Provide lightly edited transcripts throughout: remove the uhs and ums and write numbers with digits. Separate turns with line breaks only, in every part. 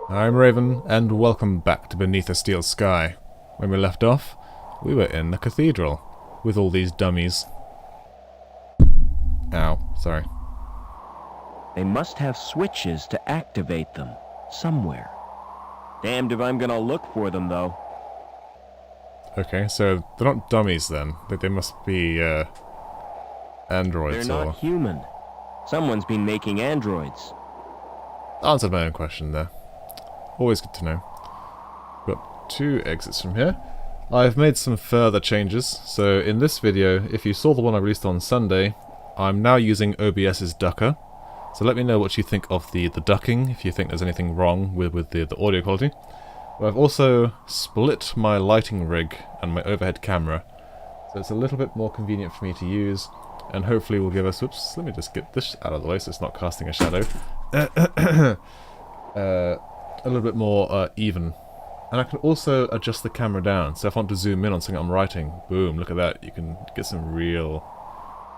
I'm Raven, and welcome back to Beneath a Steel Sky. When we left off, we were in the cathedral, with all these dummies. Ow, sorry.
They must have switches to activate them, somewhere. Damned if I'm gonna look for them, though.
Okay, so they're not dummies then. They must be, androids.
They're not human. Someone's been making androids.
Answered my own question there. Always good to know. Got 2 exits from here. I've made some further changes, so in this video, if you saw the one I released on Sunday, I'm now using OBS's ducker. So let me know what you think of the ducking, if you think there's anything wrong with the audio quality. But I've also split my lighting rig and my overhead camera, so it's a little bit more convenient for me to use, and hopefully will give us... Whoops, let me just get this out of the way so it's not casting a shadow. A little bit more even. And I can also adjust the camera down, so if I want to zoom in on something I'm writing, boom, look at that, you can get some real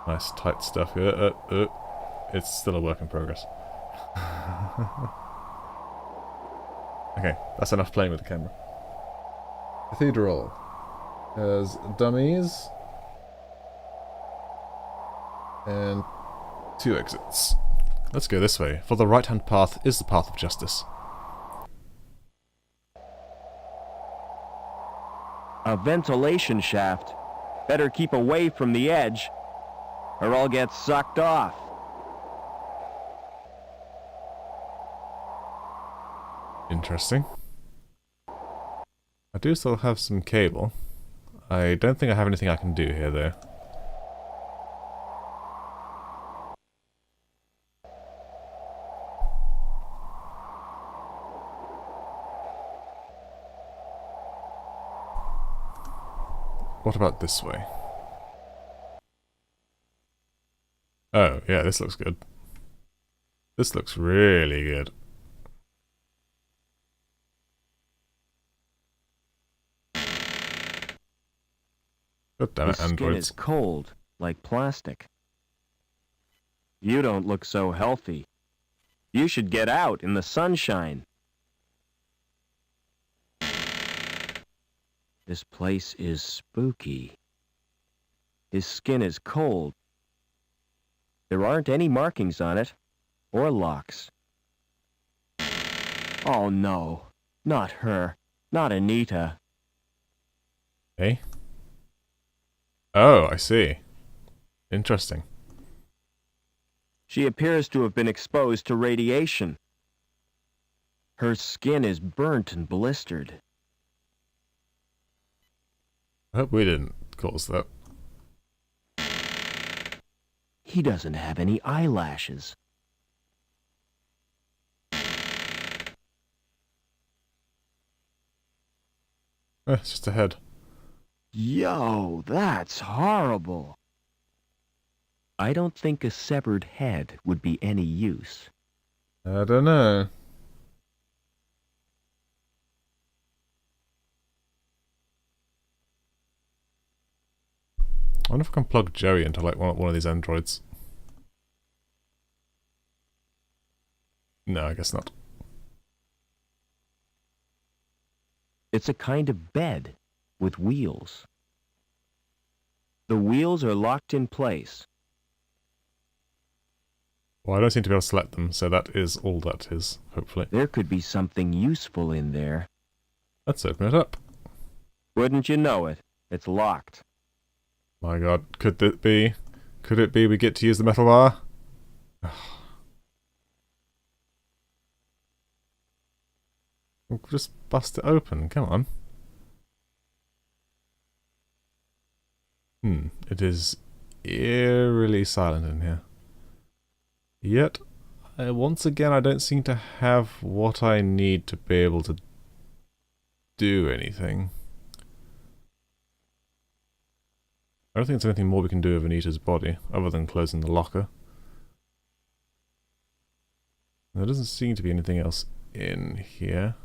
nice tight stuff here. It's still a work in progress. Okay, that's enough playing with the camera. Cathedral. There's dummies. And 2 exits. Let's go this way, for the right-hand path is the path of justice.
A ventilation shaft. Better keep away from the edge, or I'll get sucked off.
Interesting. I do still have some cable. I don't think I have anything I can do here, though. What about this way? Oh, yeah, this looks good. This looks really good. God damn it,
The skin
androids.
is cold, like plastic. You don't look so healthy. You should get out in the sunshine. This place is spooky. His skin is cold. There aren't any markings on it, or locks. Oh no, not her, not Anita.
Hey? Oh, I see. Interesting.
She appears to have been exposed to radiation. Her skin is burnt and blistered.
I hope we didn't cause that.
He doesn't have any eyelashes.
It's just a head.
Yo, that's horrible. I don't think a severed head would be any use.
I don't know. I wonder if I can plug Joey into like one of these androids. No, I guess not.
It's a kind of bed with wheels. The wheels are locked in place.
Well, I don't seem to be able to select them, so that is all that is, hopefully.
There could be something useful in there.
Let's open it up.
Wouldn't you know it? It's locked.
My god, could it be? Could it be we get to use the metal bar? We'll just bust it open, come on. It is eerily silent in here. Yet, once again, I don't seem to have what I need to be able to do anything. I don't think there's anything more we can do with Anita's body, other than closing the locker. There doesn't seem to be anything else in here.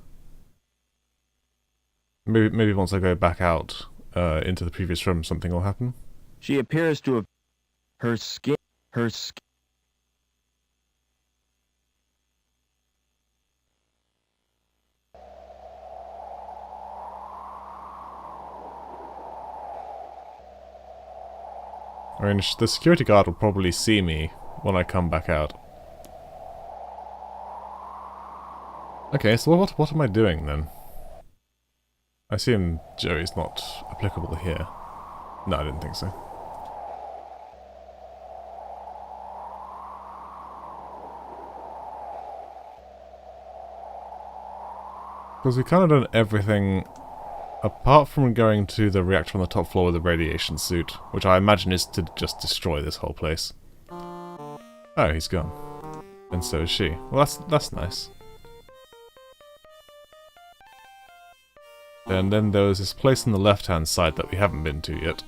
Maybe once I go back out into the previous room, something will happen.
She appears to have... Her skin...
I mean, the security guard will probably see me when I come back out. Okay, so what am I doing then? I assume Joey's not applicable here. No, I didn't think so. Because we've kind of done everything apart from going to the reactor on the top floor with the radiation suit, which I imagine is to just destroy this whole place. Oh, he's gone. And so is she. Well, that's nice. And then there was this place on the left-hand side that we haven't been to yet.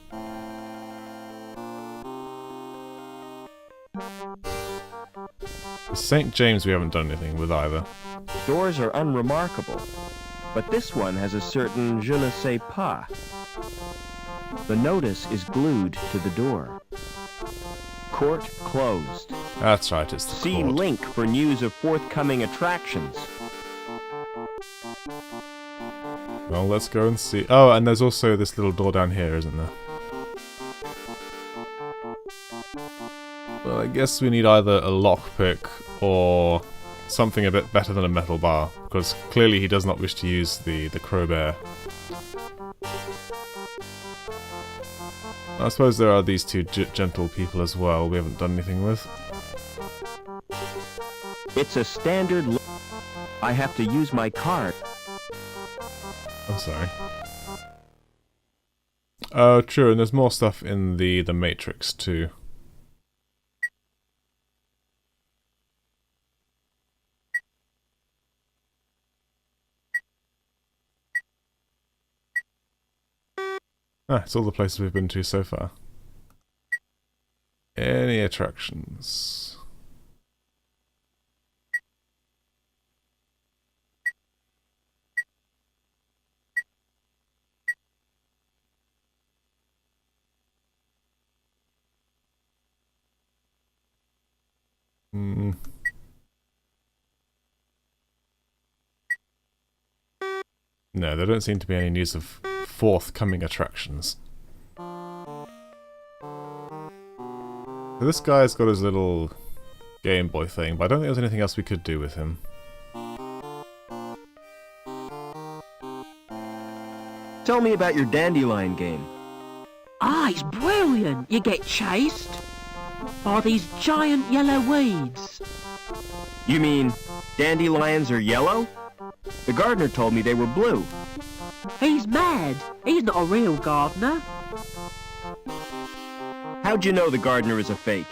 The St. James we haven't done anything with either.
Doors are unremarkable, but this one has a certain je ne sais pas. The notice is glued to the door. Court closed.
That's right, it's the
See
court.
link for news of forthcoming attractions.
Well, let's go and see. Oh, and there's also this little door down here, isn't there? Well, I guess we need either a lockpick or something a bit better than a metal bar, because clearly he does not wish to use the crowbar. I suppose there are these two gentle people as well we haven't done anything with.
It's a standard I have to use my card.
I'm sorry. Oh, true, and there's more stuff in the Matrix too. Ah, it's all the places we've been to so far. Any attractions? No, there don't seem to be any news of forthcoming attractions. So this guy's got his little Game Boy thing, but I don't think there's anything else we could do with him.
Tell me about your dandelion game.
Ah, it's brilliant. You get chased by these giant yellow weeds.
You mean dandelions are yellow? The gardener told me they were blue.
He's mad. He's not a real gardener.
How'd you know the gardener is a fake?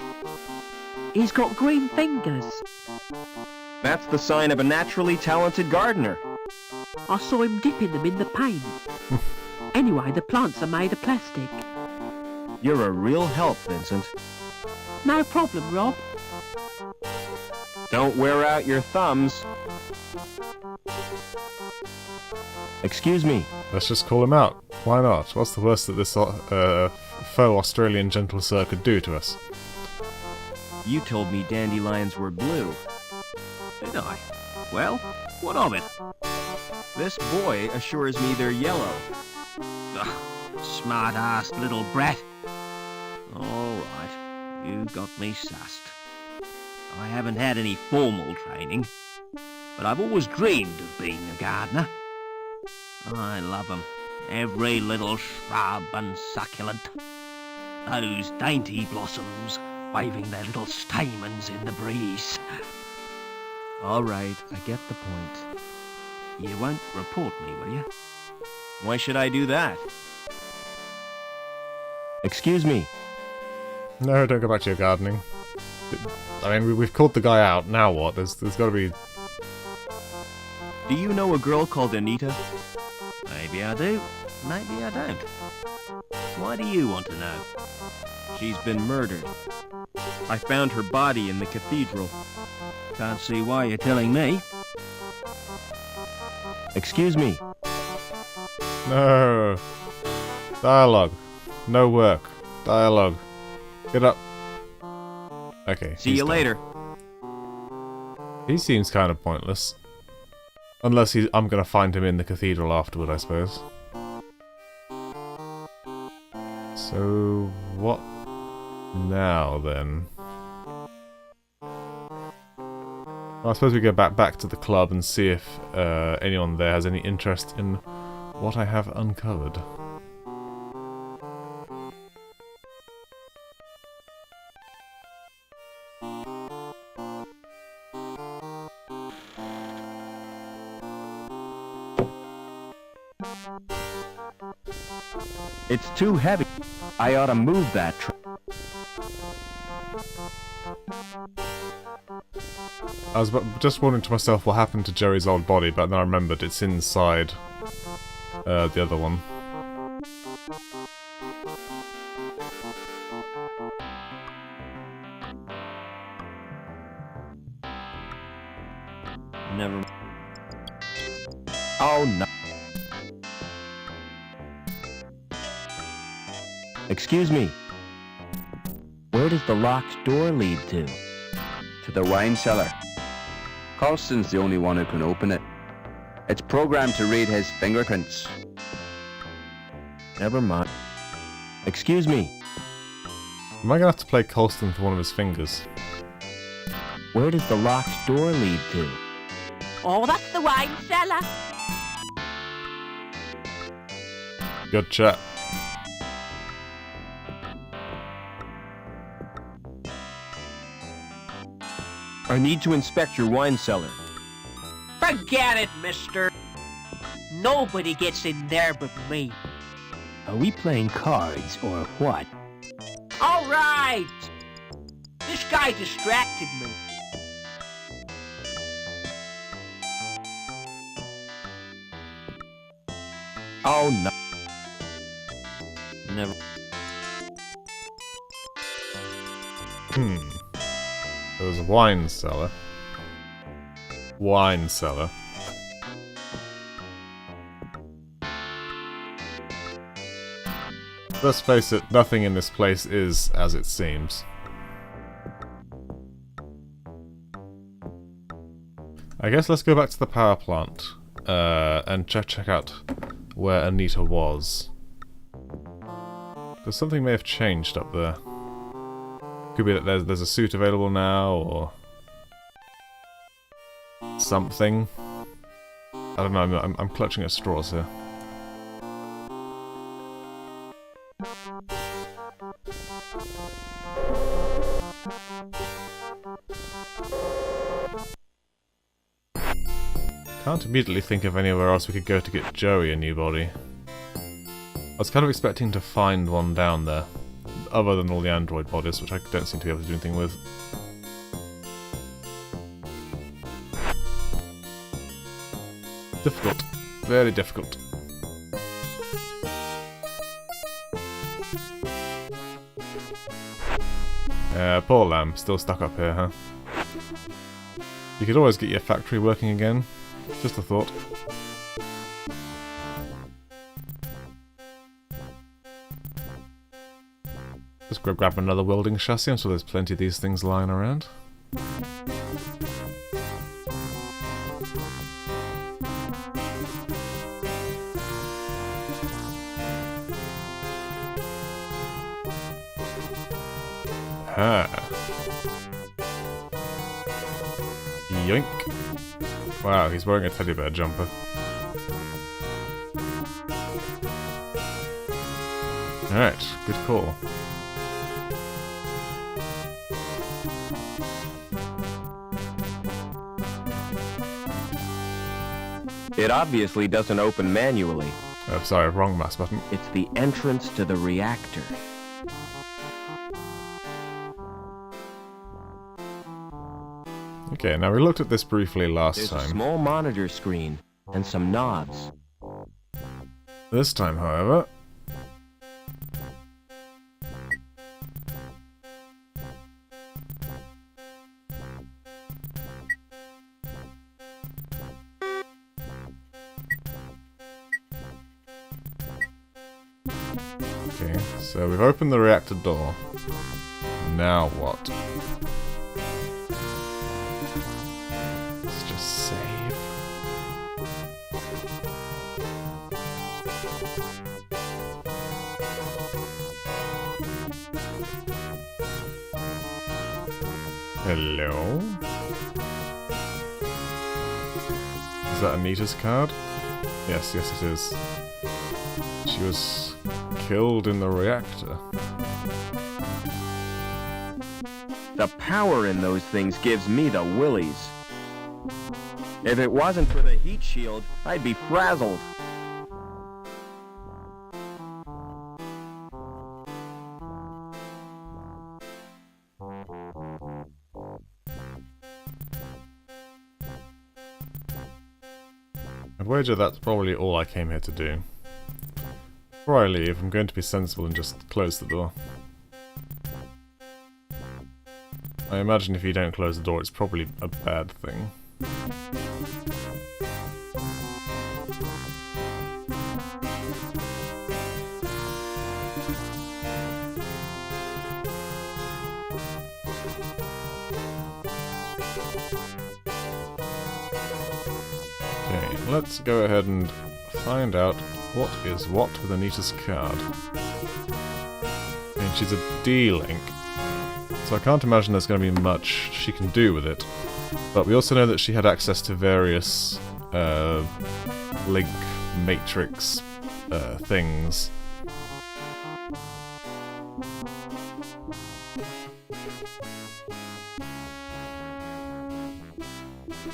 He's got green fingers.
That's the sign of a naturally talented gardener.
I saw him dipping them in the paint. Anyway, the plants are made of plastic.
You're a real help, Vincent.
No problem, Rob.
Don't wear out your thumbs. Excuse me.
Let's just call him out. Why not? What's the worst that this faux Australian gentle sir could do to us?
You told me dandelions were blue.
Did I? Well, what of it?
This boy assures me they're yellow.
Smart-assed little brat. All right, you got me sussed. I haven't had any formal training, but I've always dreamed of being a gardener. I love 'em, every little shrub and succulent. Those dainty blossoms waving their little stamens in the breeze.
All right, I get the point.
You won't report me, will you?
Why should I do that? Excuse me.
No, don't go back to your gardening. I mean, we've called the guy out. Now what? There's got to be...
Do you know a girl called Anita?
Maybe I do, maybe I don't. Why do you want to know?
She's been murdered. I found her body in the cathedral.
Can't see why you're telling me.
Excuse me.
No. Dialogue. No work. Dialogue. Get up. Okay.
See
he's
you
done.
later.
He seems kind of pointless. Unless I'm going to find him in the cathedral afterward, I suppose. So, what Now then. Well, I suppose we go back to the club and see if anyone there has any interest in what I have uncovered.
It's too heavy. I ought to move that
I was just wondering to myself what happened to Jerry's old body, but then I remembered it's inside the other one.
Never.
Oh no. Excuse me. Where does the locked door lead to?
To the wine cellar. Colston's the only one who can open it. It's programmed to read his fingerprints.
Never mind. Excuse me.
Am I gonna have to play Colston for one of his fingers?
Where does the locked door lead to?
Oh, that's the wine cellar.
Good chat.
I need to inspect your wine cellar.
Forget it, mister. Nobody gets in there but me.
Are we playing cards or what?
All right. This guy distracted me.
Oh no.
Never.
There's a wine cellar. Wine cellar. Let's face it, nothing in this place is as it seems. I guess let's go back to the power plant and check out where Anita was. Because something may have changed up there. Could be that there's a suit available now, or something. I don't know. I'm clutching at straws here. Can't immediately think of anywhere else we could go to get Joey a new body. I was kind of expecting to find one down there, other than all the android bodies, which I don't seem to be able to do anything with. Difficult. Very difficult. Poor lamb, still stuck up here, huh? You could always get your factory working again. Just a thought. Just grab another welding chassis, I'm sure there's plenty of these things lying around. Ah. Yoink. Wow, he's wearing a teddy bear jumper. Alright, good call.
It obviously doesn't open manually.
Oh, sorry, wrong mouse button.
It's the entrance to the reactor.
Okay, now we looked at this briefly last
There's a
time.
small monitor screen and some knobs.
This time, however... Okay, so we've opened the reactor door. Now what? Let's just save. Hello? Is that Anita's card? Yes, yes it is. She was killed in the reactor.
The power in those things gives me the willies. If it wasn't for the heat shield, I'd be frazzled.
I'd wager that's probably all I came here to do. Before I leave, I'm going to be sensible and just close the door. I imagine if you don't close the door, it's probably a bad thing. Okay, let's go ahead and find out what is what with Anita's card. I mean, she's a D-Link, so I can't imagine there's going to be much she can do with it. But we also know that she had access to various link matrix things.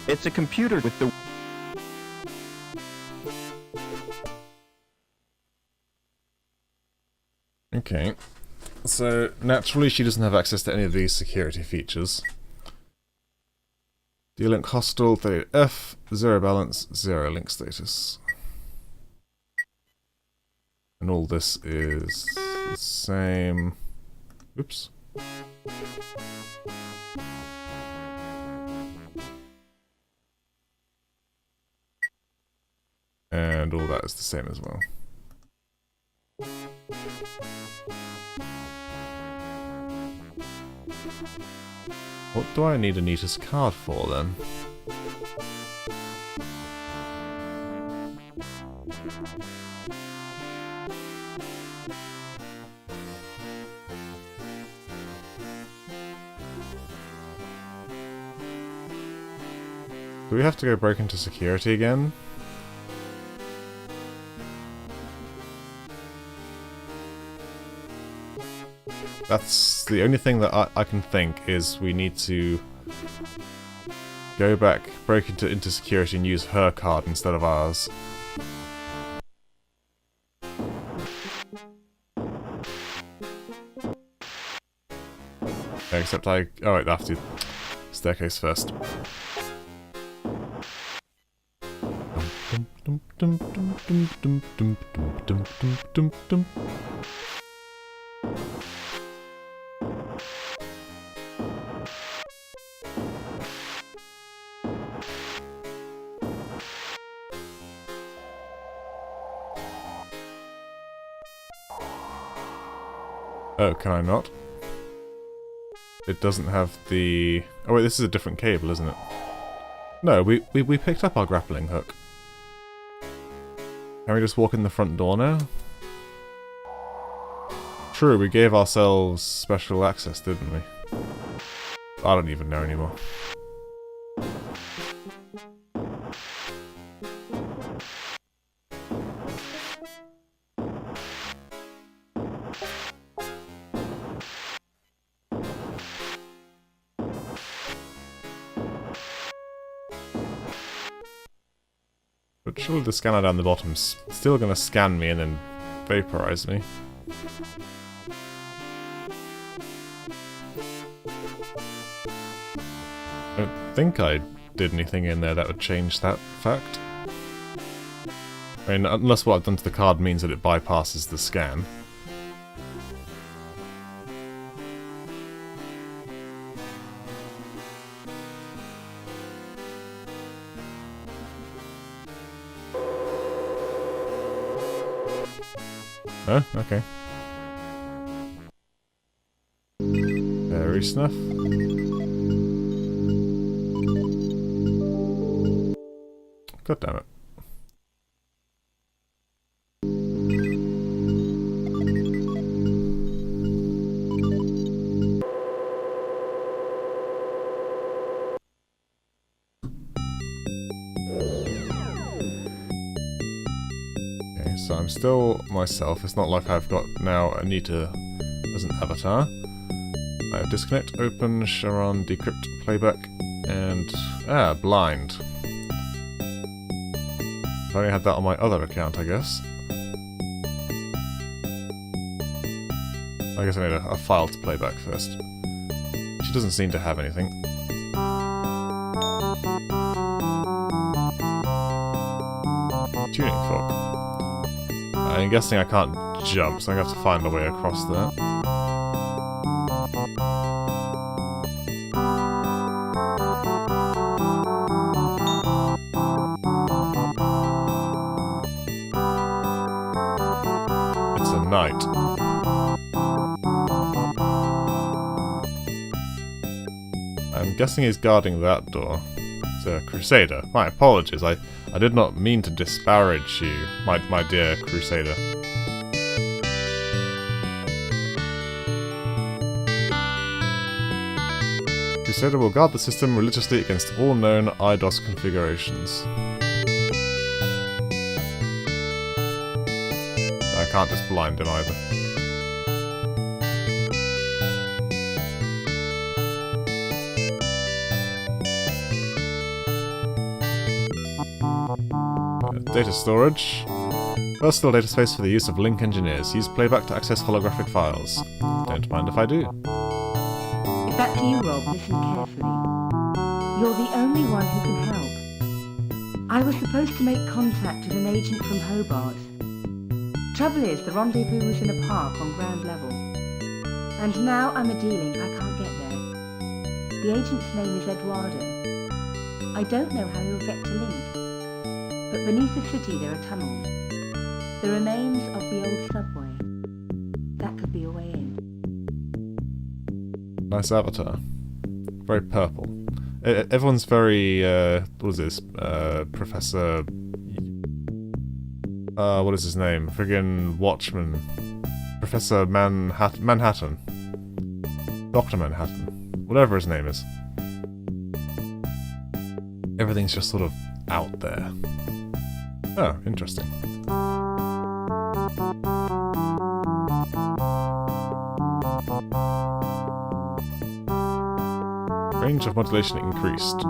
It's a computer with the...
Okay, so naturally she doesn't have access to any of these security features. D-Link hostile, 30F, 0 balance, 0 link status. And all this is the same... Oops. And all that is the same as well. What do I need Anita's card for, then? Do we have to go break into security again? That's the only thing that I can think is we need to go back, break into security and use her card instead of ours. Except oh wait, I have to staircase first. Oh, can I not? It doesn't have the... Oh wait, this is a different cable, isn't it? No, we picked up our grappling hook. Can we just walk in the front door now? True, we gave ourselves special access, didn't we? I don't even know anymore. But surely the scanner down the bottom's still gonna scan me and then vaporize me. I don't think I did anything in there that would change that fact. I mean, unless what I've done to the card means that it bypasses the scan. Oh, okay. Very snuff. God damn it. So I'm still myself. It's not like I've got now Anita as an avatar. I have disconnect, open, Sharon, decrypt, playback, and blind. If I only had that on my other account, I guess. I guess I need a file to play back first. She doesn't seem to have anything. Tuning fork. I'm guessing I can't jump, so I have to find a way across there. It's a knight. I'm guessing he's guarding that door. It's a crusader. My apologies, I did not mean to disparage you, my dear crusader. Crusader will guard the system religiously against all known IDOS configurations. I can't just blind him either. Data storage. Personal data space for the use of Link engineers. Use playback to access holographic files. Don't mind if I do.
Back to you, Rob. Listen carefully. You're the only one who can help. I was supposed to make contact with an agent from Hobart. Trouble is, the rendezvous was in a park on ground level. And now I'm a dealing, I can't get there. The agent's name is Eduardo. I don't know how he'll get to Link. But beneath the city there are tunnels. The remains of the old subway. That could be a way in.
Nice avatar. Very purple. Everyone's very, what is this? Professor... what is his name? Friggin' Watchman. Professor Manhattan. Dr. Manhattan. Whatever his name is. Everything's just sort of out there. Oh, interesting. Range of modulation increased.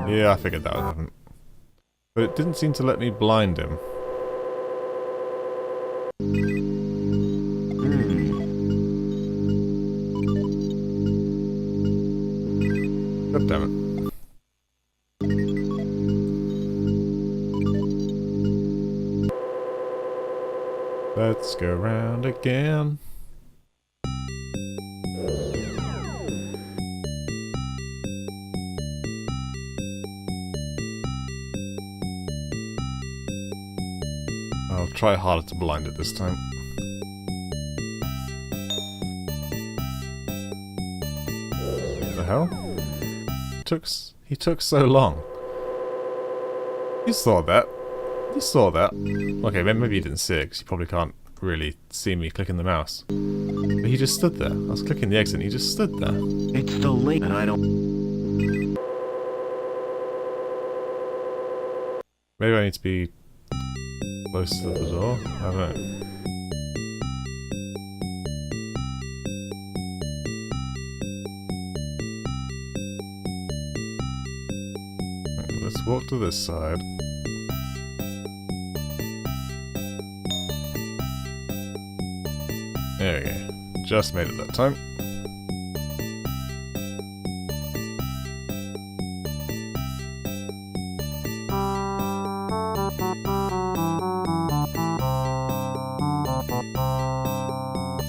Yeah, I figured that would happen. But it didn't seem to let me blind him. God damn it. Let's go round again. I'll try harder to blind it this time. What the hell? He took so long. You saw that. You saw that. Okay, maybe you didn't see it, because you probably can't really see me clicking the mouse. But he just stood there. I was clicking the exit and he just stood there.
It's the link, and I don't...
Maybe I need to be close to the door? I don't know. Right, let's walk to this side. There we go. Just made it that time.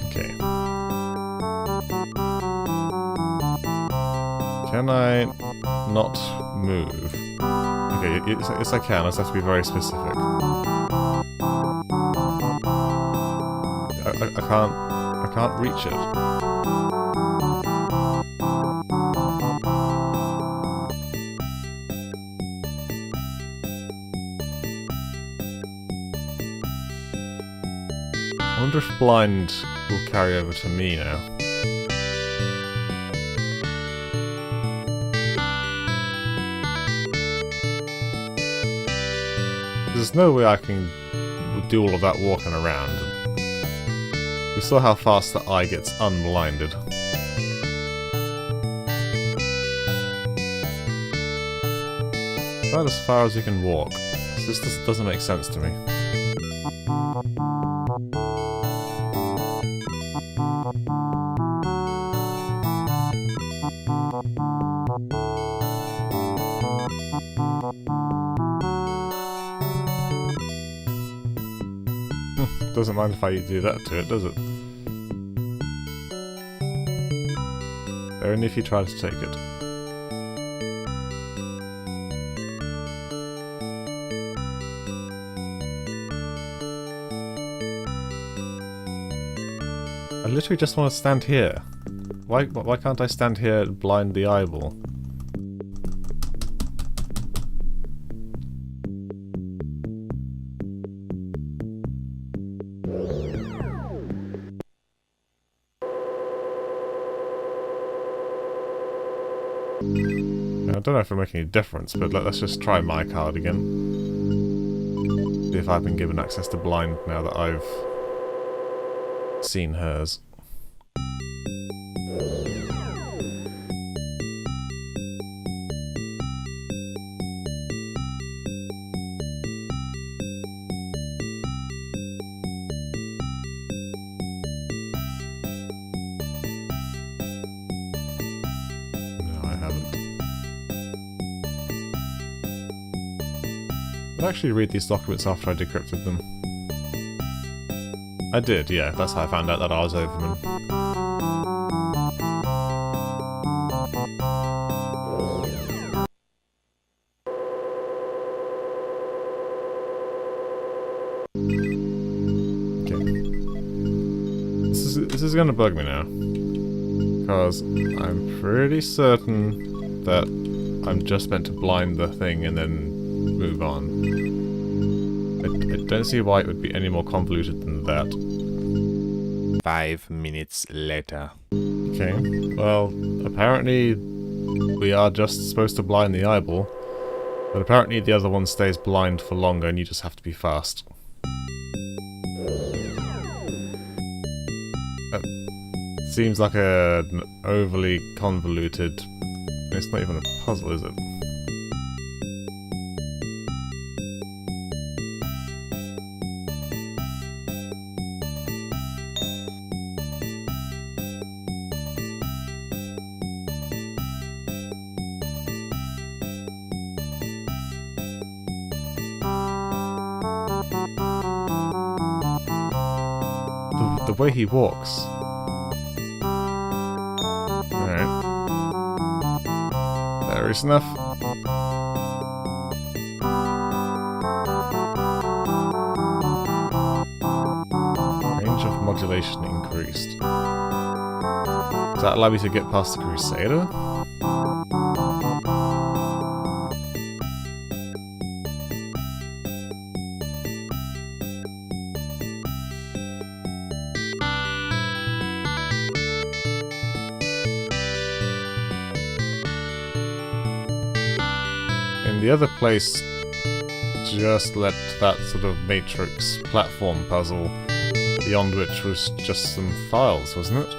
Okay. Can I not move? Okay, yes I can. I just have to be very specific. I can't reach it. I wonder if blind will carry over to me now. There's no way I can do all of that walking around. We saw how fast the eye gets unblinded. About as far as you can walk. This just doesn't make sense to me. Doesn't mind if I do that to it, does it? Only if you try to take it. I literally just want to stand here. Why can't I stand here and blind the eyeball? I don't know if it'll make any difference, but let's just try my card again. See if I've been given access to blind now that I've seen hers. Did I actually read these documents after I decrypted them? I did, yeah. That's how I found out that I was Overman. Okay. This is gonna bug me now. Because I'm pretty certain that I'm just meant to blind the thing and then move on. I don't see why it would be any more convoluted than that.
5 minutes later.
Okay, well, apparently we are just supposed to blind the eyeball, but apparently the other one stays blind for longer and you just have to be fast. That seems like an overly convoluted... It's not even a puzzle, is it? The way he walks. Alright. There is enough. Range of modulation increased. Does that allow me to get past the Crusader? In the other place, just let that sort of Matrix platform puzzle, beyond which was just some files, wasn't it?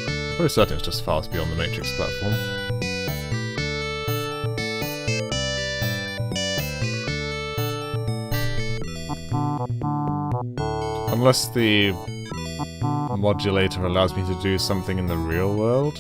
I'm pretty certain it's just files beyond the Matrix platform. Unless the modulator allows me to do something in the real world.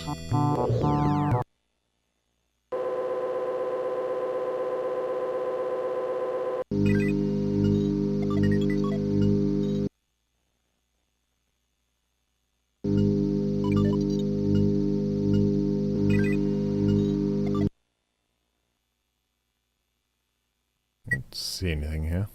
Don't see anything here.